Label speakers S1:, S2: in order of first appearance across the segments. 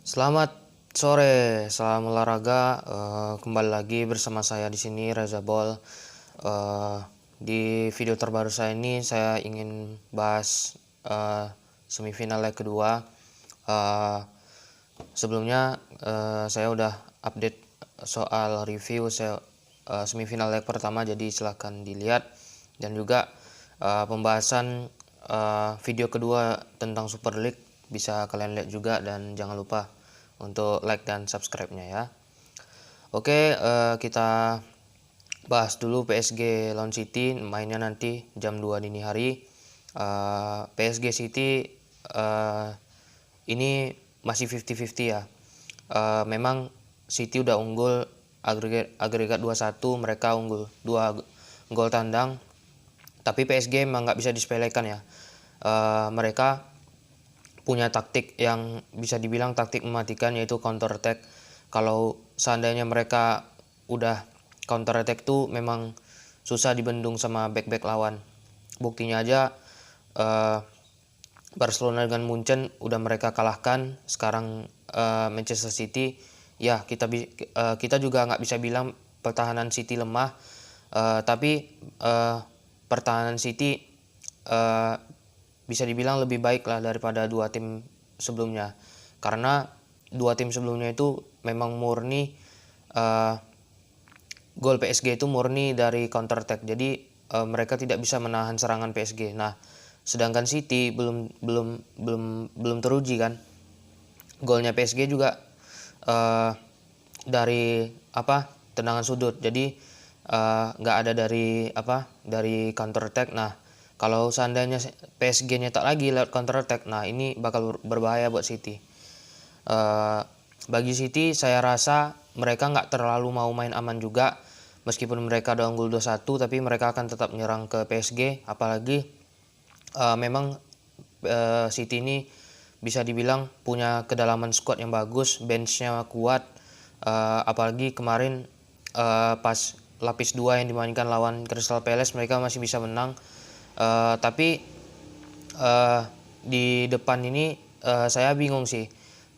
S1: Selamat sore, salam olahraga. Kembali lagi bersama saya di sini Reza Bol. Di video terbaru saya ini saya ingin bahas semifinal leg kedua. Sebelumnya saya udah update soal review semifinal leg pertama, jadi silahkan dilihat, dan juga pembahasan video kedua tentang Super League bisa kalian lihat juga, dan jangan lupa untuk like dan subscribe-nya ya. Oke, kita bahas dulu PSG lawan City, mainnya nanti jam 2 dini hari. PSG City ini masih 50-50 ya. Memang City udah unggul agregat 2-1, mereka unggul 2 gol tandang. Tapi PSG memang nggak bisa disepelekan ya. Mereka punya taktik yang bisa dibilang taktik mematikan, yaitu counter attack. Kalau seandainya mereka udah counter attack tuh memang susah dibendung sama back-back lawan. Buktinya aja Barcelona dengan Munchen udah mereka kalahkan. Sekarang Manchester City, ya kita juga nggak bisa bilang pertahanan City lemah, tapi pertahanan City bisa dibilang lebih baik lah daripada dua tim sebelumnya, karena dua tim sebelumnya itu memang murni gol PSG itu murni dari counter attack, jadi mereka tidak bisa menahan serangan PSG. Nah, sedangkan City belum teruji kan. Golnya PSG juga dari tendangan sudut, jadi nggak ada dari counter attack. Nah, kalau seandainya PSG nyetak lagi lewat counter attack, nah ini bakal berbahaya buat City. Bagi City, saya rasa mereka nggak terlalu mau main aman juga. Meskipun mereka udah unggul 2-1, tapi mereka akan tetap menyerang ke PSG. Apalagi memang City ini bisa dibilang punya kedalaman squad yang bagus, benchnya kuat. Apalagi kemarin pas lapis 2 yang dimainkan lawan Crystal Palace, mereka masih bisa menang. Tapi di depan ini saya bingung sih.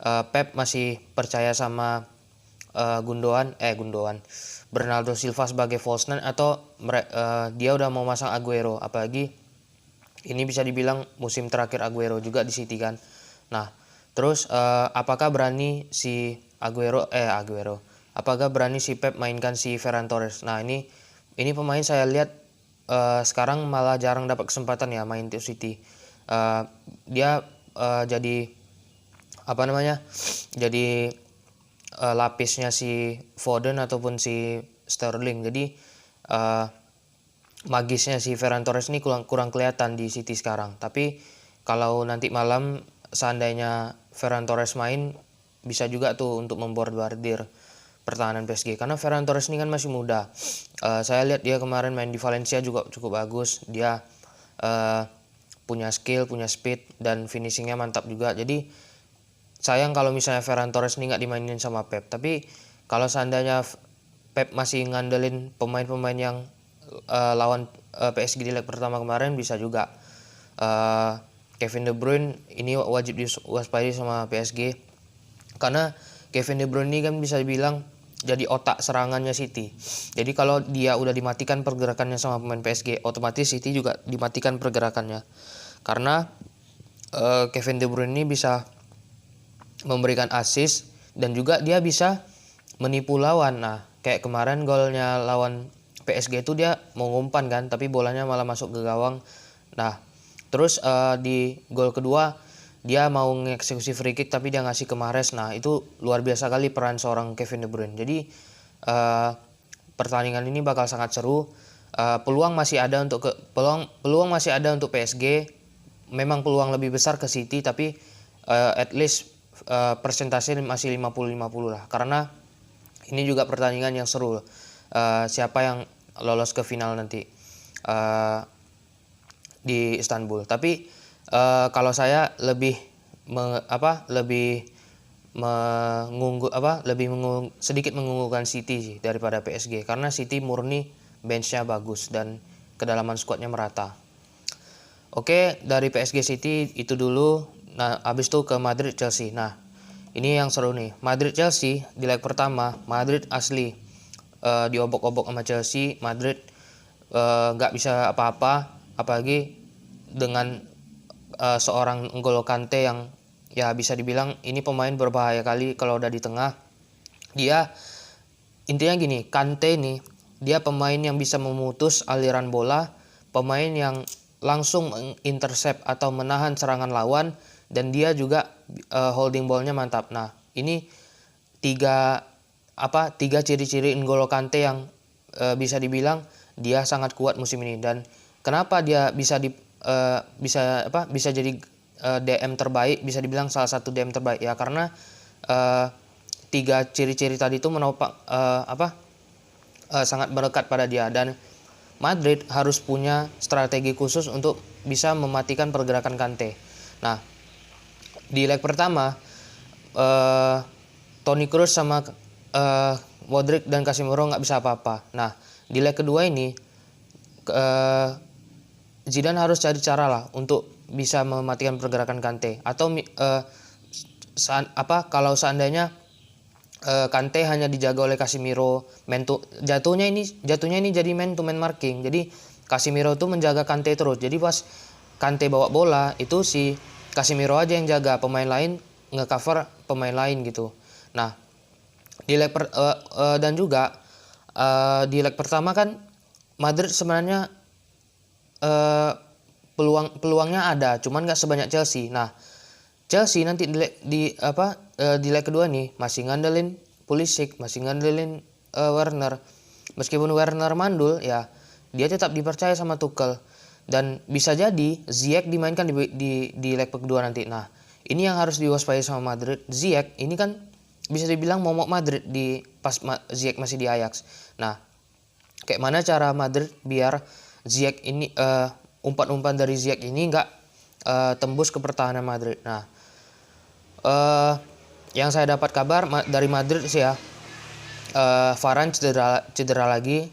S1: Pep masih percaya sama Gundogan, Bernardo Silva sebagai false nine, atau dia udah mau masang Aguero. Apalagi ini bisa dibilang musim terakhir Aguero juga di City kan. Nah, terus apakah berani si apakah berani si Pep mainkan si Ferran Torres? Nah, ini pemain saya lihat sekarang malah jarang dapat kesempatan ya main di City. Dia jadi jadi lapisnya si Foden ataupun si Sterling. Jadi magisnya si Ferran Torres ini kurang kelihatan di City sekarang. Tapi kalau nanti malam seandainya Ferran Torres main, bisa juga tuh untuk memborbardir pertahanan PSG, karena Ferran Torres ini kan masih muda. Saya lihat dia kemarin main di Valencia juga cukup bagus. Dia punya skill, punya speed, dan finishingnya mantap juga. Jadi sayang kalau misalnya Ferran Torres ini nggak dimainin sama Pep. Tapi kalau seandainya Pep masih ngandelin pemain-pemain yang lawan PSG di leg pertama kemarin, bisa juga Kevin De Bruyne ini wajib diwaspadai sama PSG, karena Kevin De Bruyne ini kan bisa dibilang jadi otak serangannya City. Jadi kalau dia udah dimatikan pergerakannya sama pemain PSG, otomatis City juga dimatikan pergerakannya. Karena Kevin De Bruyne ini bisa memberikan assist, dan juga dia bisa menipu lawan. Nah, kayak kemarin golnya lawan PSG itu dia mau ngumpan kan, tapi bolanya malah masuk ke gawang. Nah, terus di gol kedua dia mau mengeksekusi free kick tapi dia ngasih ke Mahrez. Nah, itu luar biasa kali peran seorang Kevin De Bruyne. Jadi pertandingan ini bakal sangat seru. Peluang masih ada untuk PSG. Memang peluang lebih besar ke City, tapi at least persentase masih 50-50 lah. Karena ini juga pertandingan yang seru. Siapa yang lolos ke final nanti di Istanbul. Tapi kalau saya lebih sedikit mengunggulkan City sih daripada PSG, karena City murni benchnya bagus dan kedalaman skuadnya merata. Oke, dari PSG City itu dulu. Nah, habis itu ke Madrid Chelsea. Nah, Ini yang seru nih. Madrid Chelsea di leg pertama, Madrid asli diobok-obok sama Chelsea. Madrid nggak bisa apa-apa, apalagi dengan seorang N'Golo Kante yang ya bisa dibilang ini pemain berbahaya kali kalau udah di tengah. Dia intinya gini, Kante ini dia pemain yang bisa memutus aliran bola, pemain yang langsung mengintercept atau menahan serangan lawan, dan dia juga holding ballnya mantap. Nah, ini tiga ciri-ciri N'Golo Kante yang bisa dibilang dia sangat kuat musim ini. Dan kenapa dia bisa jadi DM terbaik, bisa dibilang salah satu DM terbaik ya, karena tiga ciri-ciri tadi itu menopang sangat melekat pada dia. Dan Madrid harus punya strategi khusus untuk bisa mematikan pergerakan Kante. Nah, di leg pertama Toni Kroos sama Modric dan Casemiro nggak bisa apa-apa. Nah, di leg kedua ini Zidane harus cari cara lah untuk bisa mematikan pergerakan Kante. Atau kalau seandainya Kante hanya dijaga oleh Casemiro, jatuhnya ini jadi man to man marking. Jadi Casemiro itu menjaga Kante terus. Jadi pas Kante bawa bola itu si Casemiro aja yang jaga, pemain lain ngecover pemain lain gitu. Nah, di leg dan juga di leg pertama kan Madrid sebenarnya peluangnya ada, cuman nggak sebanyak Chelsea. Nah, Chelsea nanti di leg kedua nih masih ngandelin Pulisic, masih ngandelin Werner. Meskipun Werner mandul ya, dia tetap dipercaya sama Tuchel. Dan bisa jadi Ziyech dimainkan di leg kedua nanti. Nah, ini yang harus diwaspadai sama Madrid. Ziyech ini kan bisa dibilang momok Madrid pas Ziyech masih di Ajax. Nah, kayak mana cara Madrid biar Ziyech ini umpan-umpan dari Ziyech ini nggak tembus ke pertahanan Madrid. Nah, yang saya dapat kabar dari Madrid sih ya, Varane cedera lagi,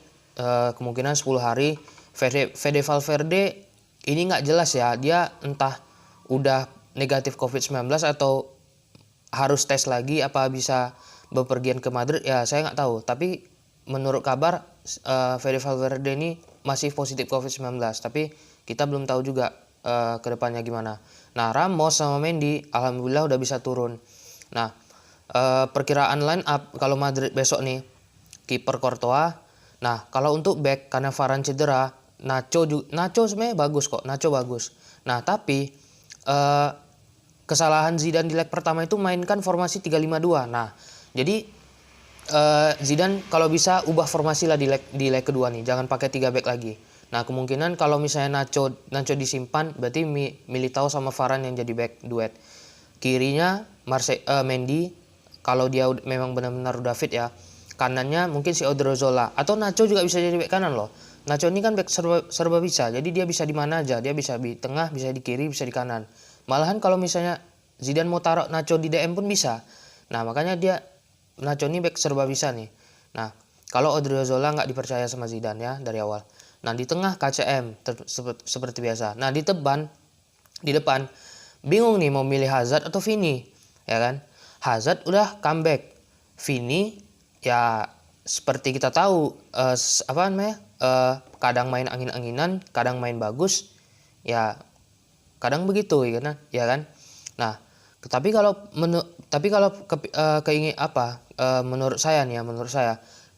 S1: kemungkinan 10 hari. Fede Valverde ini nggak jelas ya, dia entah udah negatif COVID-19 atau harus tes lagi, apa bisa bepergian ke Madrid ya, saya nggak tahu. Tapi menurut kabar Fede Valverde ini masih positif COVID-19, tapi kita belum tahu juga ke depannya gimana. Nah, Ramos sama Mendy alhamdulillah udah bisa turun. Nah, perkiraan line up kalau Madrid besok nih, kiper Courtois. Nah, kalau untuk back karena Varane cedera, Nacho sebenarnya bagus kok, Nacho bagus. Nah, tapi kesalahan Zidane di leg pertama itu mainkan formasi 3-5-2. Nah, jadi Zidane kalau bisa ubah formasi lah di leg kedua nih, jangan pakai 3 back lagi. Nah, kemungkinan kalau misalnya Nacho disimpan, berarti Militao sama Varane yang jadi back duet. Kirinya Mendy kalau dia memang benar-benar udah fit ya. Kanannya mungkin si Odriozola, atau Nacho juga bisa jadi back kanan loh. Nacho ini kan back serba bisa, jadi dia bisa di mana aja, dia bisa di tengah, bisa di kiri, bisa di kanan. Malahan kalau misalnya Zidane mau taruh Nacho di DM pun bisa. Nah, makanya Nacho ini back serba bisa nih. Nah, kalau Odriozola nggak dipercaya sama Zidane ya dari awal. Nah, di tengah KCM seperti biasa. Nah, di depan bingung nih mau milih Hazard atau Vini, ya kan? Hazard udah comeback, Vini ya seperti kita tahu kadang main angin-anginan, kadang main bagus, ya kadang begitu ya kan. Nah, menurut saya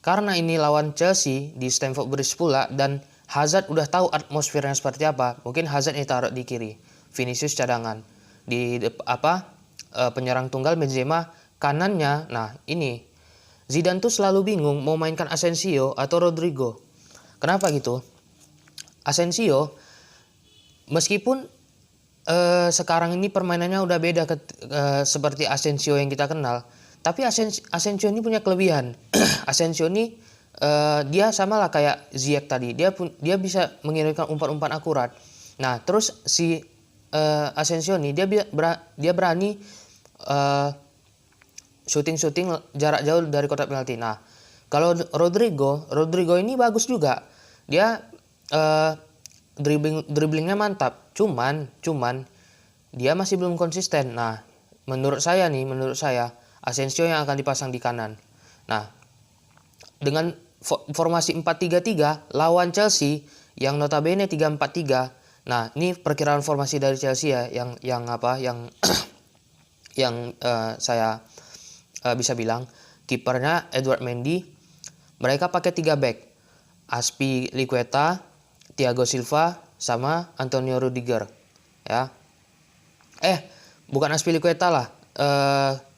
S1: karena ini lawan Chelsea di Stamford Bridge pula, dan Hazard udah tahu atmosfernya seperti apa, mungkin Hazard ini taruh di kiri, Vinicius cadangan, penyerang tunggal Benzema kanannya. Nah, ini Zidane tuh selalu bingung mau mainkan Asensio atau Rodrigo. Kenapa gitu? Asensio meskipun sekarang ini permainannya udah beda seperti Asensio yang kita kenal, tapi Asensio ini punya kelebihan. Asensio ini dia sama lah kayak Ziyech tadi, dia bisa mengirimkan umpan-umpan akurat. Nah, terus si Asensio ini dia berani shooting jarak jauh dari kotak penalti. Nah, kalau Rodrigo ini bagus juga. Dia dribblingnya mantap. Cuman dia masih belum konsisten. Nah, menurut saya Asensio yang akan dipasang di kanan. Nah, dengan formasi 4-3-3 lawan Chelsea yang notabene 3-4-3. Nah, ini perkiraan formasi dari Chelsea ya yang saya bisa bilang. Kipernya Edward Mendy. Mereka pakai 3 back. Azpilicueta, Thiago Silva, sama Antonio Rudiger. Ya. Bukan Azpilicueta lah.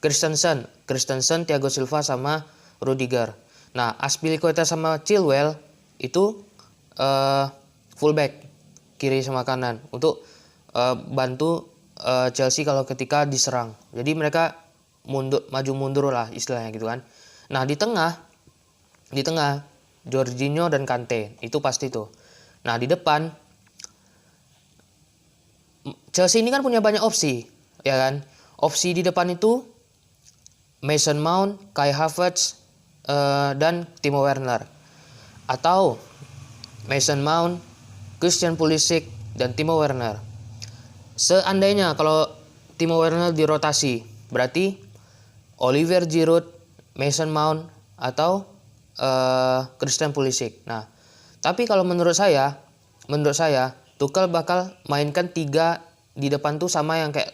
S1: Christensen, Thiago Silva sama Rudiger. Nah, Azpilicueta sama Chilwell itu fullback kiri sama kanan untuk bantu Chelsea kalau ketika diserang. Jadi mereka maju mundur lah istilahnya gitu kan. Nah, di tengah Jorginho dan Kante itu pasti tuh. Nah, di depan Chelsea ini kan punya banyak opsi, ya kan? Opsi di depan itu Mason Mount, Kai Havertz, dan Timo Werner. Atau Mason Mount, Christian Pulisic, dan Timo Werner. Seandainya kalau Timo Werner dirotasi, berarti Olivier Giroud, Mason Mount, atau Christian Pulisic. Nah, tapi kalau menurut saya Tuchel bakal mainkan 3 di depan tuh sama kayak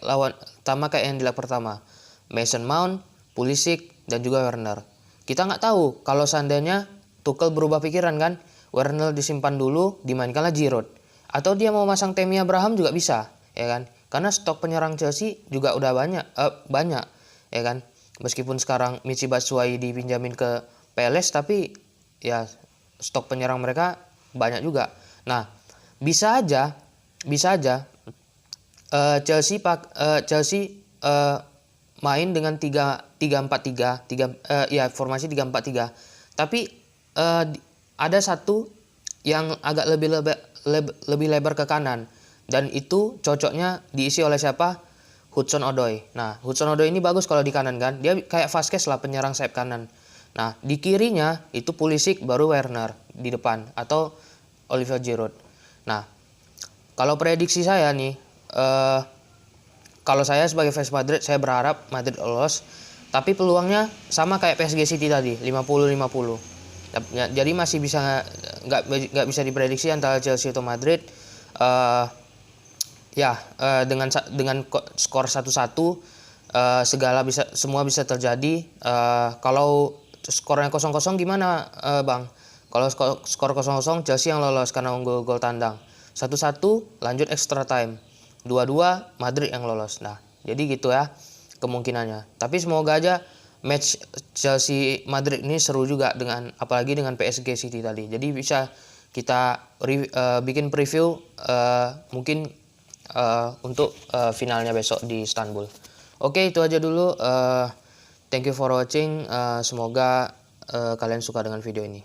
S1: yang di leg pertama. Mason Mount, Pulisic, dan juga Werner. Kita nggak tahu kalau seandainya Tuchel berubah pikiran kan, Werner disimpan dulu, dimainkanlah Giroud. Atau dia mau masang Tammy Abraham juga bisa, ya kan? Karena stok penyerang Chelsea juga udah banyak, ya kan? Meskipun sekarang Michy Batshuayi dipinjamin ke Palace, tapi ya stok penyerang mereka banyak juga. Nah, bisa aja Chelsea main dengan 3-4-3, formasi 3-4-3. Tapi ada satu yang agak lebih lebar ke kanan, dan itu cocoknya diisi oleh siapa? Hudson-Odoi. Nah, Hudson-Odoi ini bagus kalau di kanan kan. Dia kayak Vazquez lah, penyerang sayap kanan. Nah, di kirinya itu Pulisic, baru Werner di depan, atau Olivier Giroud. Nah, kalau prediksi saya nih, kalau saya sebagai fans Madrid, saya berharap Madrid lolos. Tapi peluangnya sama kayak PSG City tadi, 50-50. Jadi masih nggak bisa diprediksi antara Chelsea atau Madrid. Dengan skor 1-1, semua bisa terjadi. Kalau skornya 0-0 gimana, Bang? Kalau skor 0-0 Chelsea yang lolos karena unggul gol tandang. 1-1 lanjut extra time. 2-2 Madrid yang lolos. Nah, jadi gitu ya kemungkinannya. Tapi semoga aja match Chelsea Madrid ini seru juga, apalagi dengan PSG City tadi. Jadi bisa kita bikin preview mungkin untuk finalnya besok di Istanbul. Oke, itu aja dulu. Thank you for watching. Semoga kalian suka dengan video ini.